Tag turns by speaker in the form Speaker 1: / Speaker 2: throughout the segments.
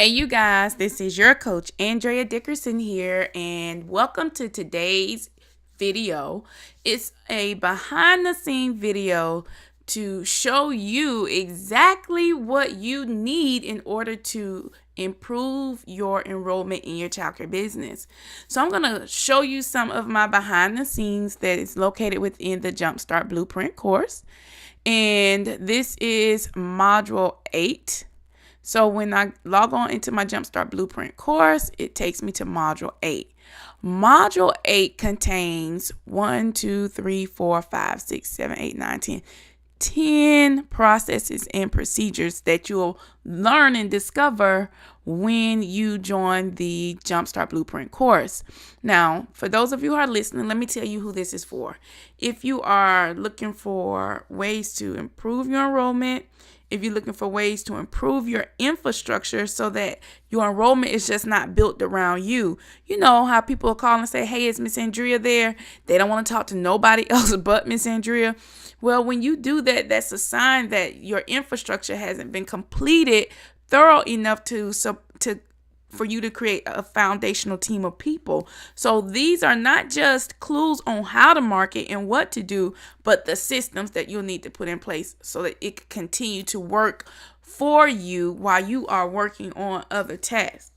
Speaker 1: Hey, you guys, this is your coach, Andrea Dickerson here, and welcome to today's video. It's a behind the scene video to show you exactly what you need in order to improve your enrollment in your childcare business. So I'm going to show you some of my behind the scenes that is located within the Jumpstart Blueprint course. And this is module 8. So when I log on into my Jumpstart Blueprint course, it takes me to Module 8. Module 8 contains 1, 2, 3, 4, 5, 6, 7, 8, 9, 10. 10 processes and procedures that you'll learn and discover when you join the Jumpstart Blueprint course. Now, for those of you who are listening, let me tell you who this is for. If you are looking for ways to improve your enrollment, if you're looking for ways to improve your infrastructure so that your enrollment is just not built around you. You know how people call and say, hey, is Miss Andrea there? They don't want to talk to nobody else but Miss Andrea. Well, when you do that, that's a sign that your infrastructure hasn't been completed thorough enough for you to create a foundational team of people. So these are not just clues on how to market and what to do, but the systems that you'll need to put in place so that it can continue to work for you while you are working on other tasks.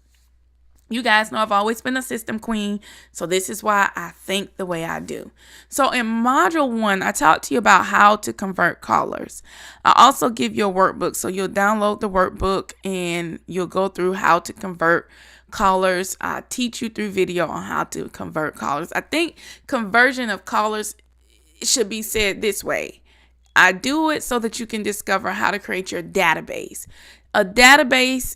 Speaker 1: You guys know I've always been a system queen, so this is why I think the way I do. So in Module 1, I talked to you about how to convert callers. I also give you a workbook, so you'll download the workbook and you'll go through how to convert callers. I teach you through video on how to convert callers. I think conversion of callers should be said this way. I do it so that you can discover how to create your database. A database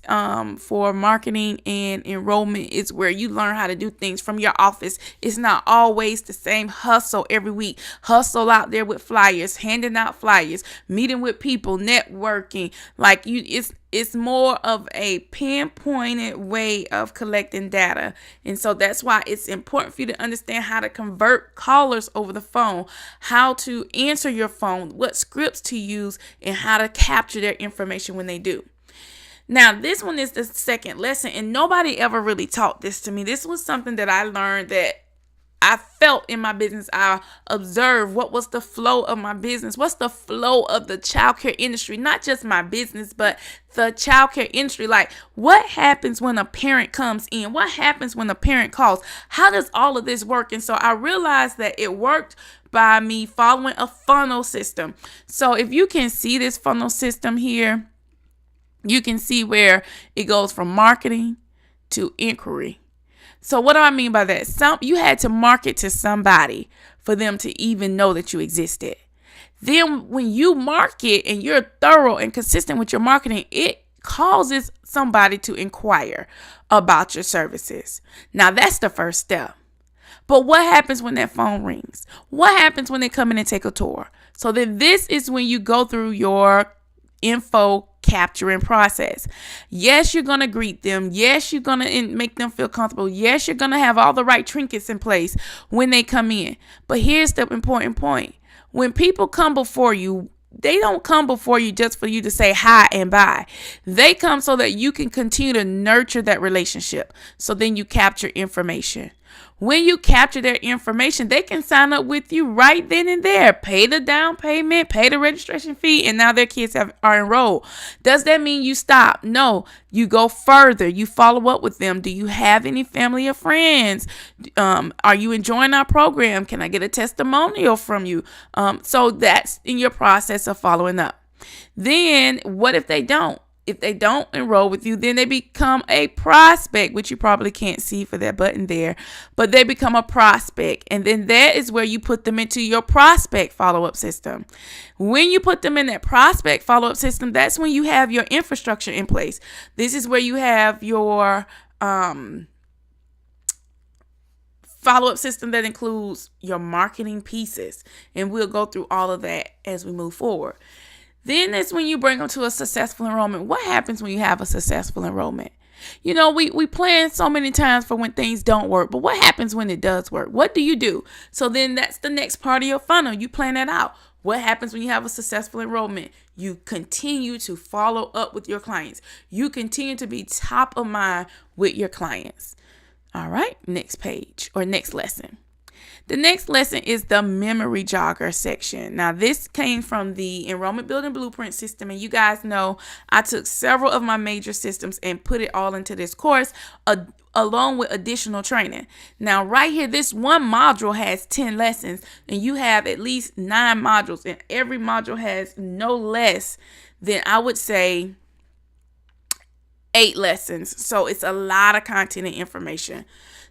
Speaker 1: for marketing and enrollment is where you learn how to do things from your office. It's not always the same hustle every week. Hustle out there with flyers, handing out flyers, meeting with people, networking. It's more of a pinpointed way of collecting data. And so that's why it's important for you to understand how to convert callers over the phone, how to answer your phone, what scripts to use, and how to capture their information when they do. Now, this one is the second lesson, and nobody ever really taught this to me. This was something that I learned that I felt in my business. I observed what was the flow of my business. What's the flow of the childcare industry? Not just my business, but the childcare industry. Like, what happens when a parent comes in? What happens when a parent calls? How does all of this work? And so I realized that it worked by me following a funnel system. So if you can see this funnel system here, you can see where it goes from marketing to inquiry. So what do I mean by that? You had to market to somebody for them to even know that you existed. Then when you market and you're thorough and consistent with your marketing, it causes somebody to inquire about your services. Now that's the first step. But what happens when that phone rings? What happens when they come in and take a tour? So then this is when you go through your info capturing process. Yes, you're going to greet them. Yes, you're going to make them feel comfortable. Yes, you're going to have all the right trinkets in place when they come in. But here's the important point. When people come before you, they don't come before you just for you to say hi and bye. They come so that you can continue to nurture that relationship. So then you capture information. When you capture their information, they can sign up with you right then and there. Pay the down payment, pay the registration fee, and now their kids are enrolled. Does that mean you stop? No, you go further. You follow up with them. Do you have any family or friends? Are you enjoying our program? Can I get a testimonial from you? So that's in your process of following up. Then what if they don't? If they don't enroll with you, then they become a prospect, which you probably can't see for that button there, but they become a prospect. And then that is where you put them into your prospect follow-up system. When you put them in that prospect follow-up system, that's when you have your infrastructure in place. This is where you have your follow-up system that includes your marketing pieces. And we'll go through all of that as we move forward. Then that's when you bring them to a successful enrollment. What happens when you have a successful enrollment? You know, we plan so many times for when things don't work, but what happens when it does work? What do you do? So then that's the next part of your funnel. You plan that out. What happens when you have a successful enrollment? You continue to follow up with your clients. You continue to be top of mind with your clients. All right, next page or next lesson. The next lesson is the memory jogger section. Now, this came from the Enrollment Building Blueprint system, and you guys know I took several of my major systems and put it all into this course, along with additional training. Now, right here, this one module has 10 lessons, and you have at least 9 modules, and every module has no less than, I would say, 8 lessons. So it's a lot of content and information.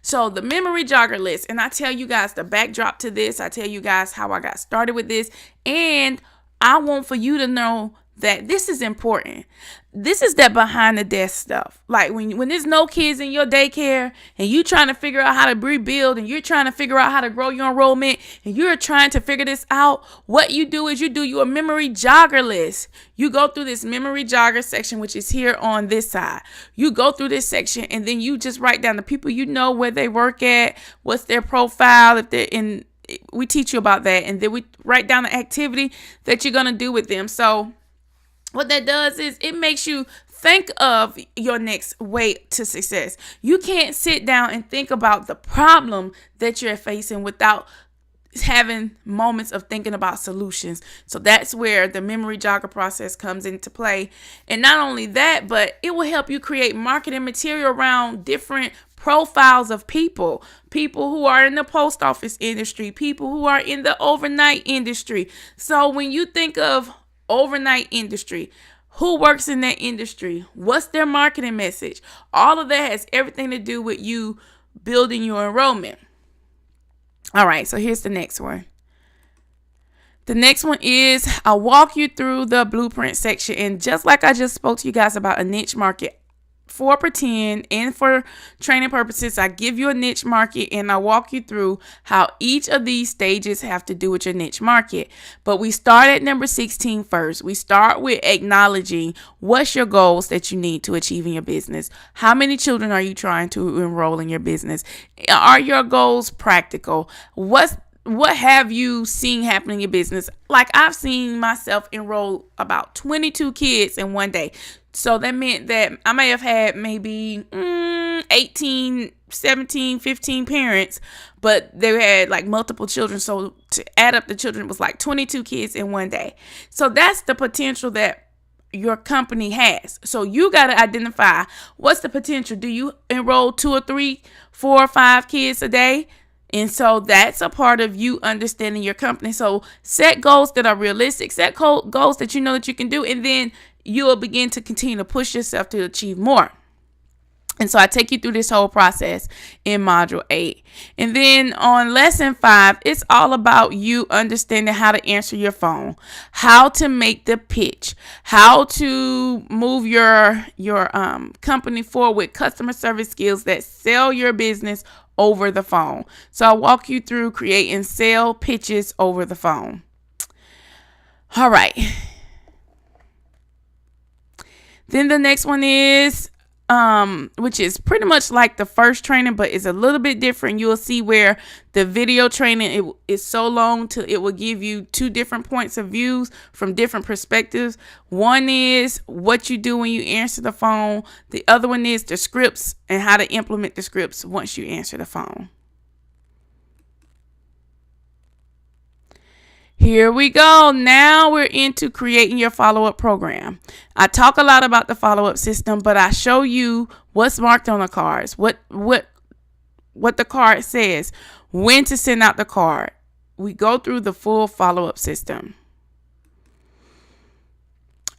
Speaker 1: So the memory jogger list, and I tell you guys the backdrop to this. I tell you guys how I got started with this, and I want for you to know that this is important. This is that behind the desk stuff. Like when there's no kids in your daycare and you trying to figure out how to rebuild and you're trying to figure out how to grow your enrollment and you're trying to figure this out, what you do is you do your memory jogger list. You go through this memory jogger section, which is here on this side. You go through this section and then you just write down the people you know, where they work at, what's their profile, if they're in. We teach you about that, and then we write down the activity that you're going to do with them. So what that does is it makes you think of your next way to success. You can't sit down and think about the problem that you're facing without having moments of thinking about solutions. So that's where the memory jogger process comes into play. And not only that, but it will help you create marketing material around different profiles of people who are in the post office industry, people who are in the overnight industry. So when you think of overnight industry, who works in that industry, what's their marketing message, all of that has everything to do with you building your enrollment. All right, so here's the next one. The next one is I'll walk you through the blueprint section, and just like I just spoke to you guys about a niche market, for pretend and for training purposes, I give you a niche market and I walk you through how each of these stages have to do with your niche market. But we start at number 16 first. We start with acknowledging what's your goals that you need to achieve in your business. How many children are you trying to enroll in your business? Are your goals practical? What have you seen happen in your business? Like I've seen myself enroll about 22 kids in one day. So that meant that I may have had maybe 18, 17, 15 parents, but they had like multiple children. So to add up the children, it was like 22 kids in one day. So that's the potential that your company has. So you got to identify what's the potential. Do you enroll 2 or 3, 4 or 5 kids a day? And so that's a part of you understanding your company. So set goals that are realistic, set goals that you know that you can do, and then you will begin to continue to push yourself to achieve more. And so I take you through this whole process in module 8. And then on lesson 5, it's all about you understanding how to answer your phone, how to make the pitch, how to move your company forward with customer service skills that sell your business over the phone. So I'll walk you through creating sale pitches over the phone. All right. Then the next one is, which is pretty much like the first training, but it's a little bit different. You'll see where the video training is so long till it will give you 2 different points of views from different perspectives. One is what you do when you answer the phone. The other one is the scripts and how to implement the scripts once you answer the phone. Here we go. Now we're into creating your follow-up program. I talk a lot about the follow-up system, but I show you what's marked on the cards, what the card says, when to send out the card. We go through the full follow-up system.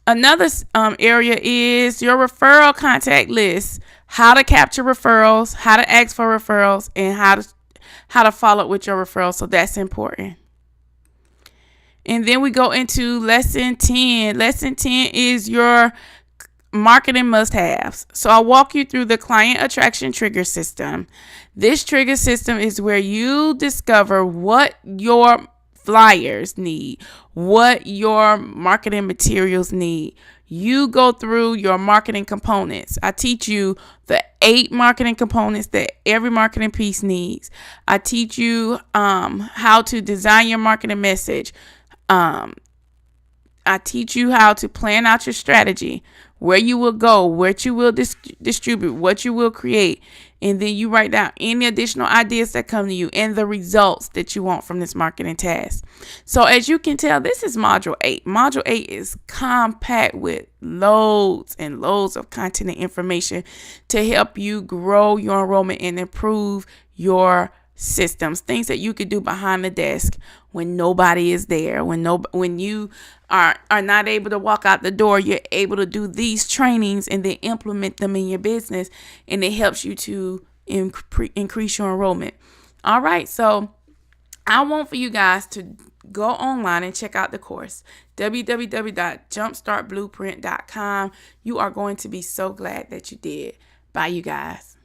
Speaker 1: Another area is your referral contact list, how to capture referrals, how to ask for referrals, and how to follow up with your referrals. So that's important. And then we go into lesson 10. Lesson 10 is your marketing must-haves. So I'll walk you through the client attraction trigger system. This trigger system is where you discover what your flyers need, what your marketing materials need. You go through your marketing components. I teach you the 8 marketing components that every marketing piece needs. I teach you how to design your marketing message, I teach you how to plan out your strategy, where you will go, what you will distribute, what you will create. And then you write down any additional ideas that come to you and the results that you want from this marketing task. So as you can tell, this is module 8. Module 8 is compact with loads and loads of content and information to help you grow your enrollment and improve your systems, things that you could do behind the desk when nobody is there, when you are not able to walk out the door. You're able to do these trainings and then implement them in your business, and it helps you to increase your enrollment. All right, so I want for you guys to go online and check out the course, www.jumpstartblueprint.com. You are going to be so glad that you did. Bye, you guys.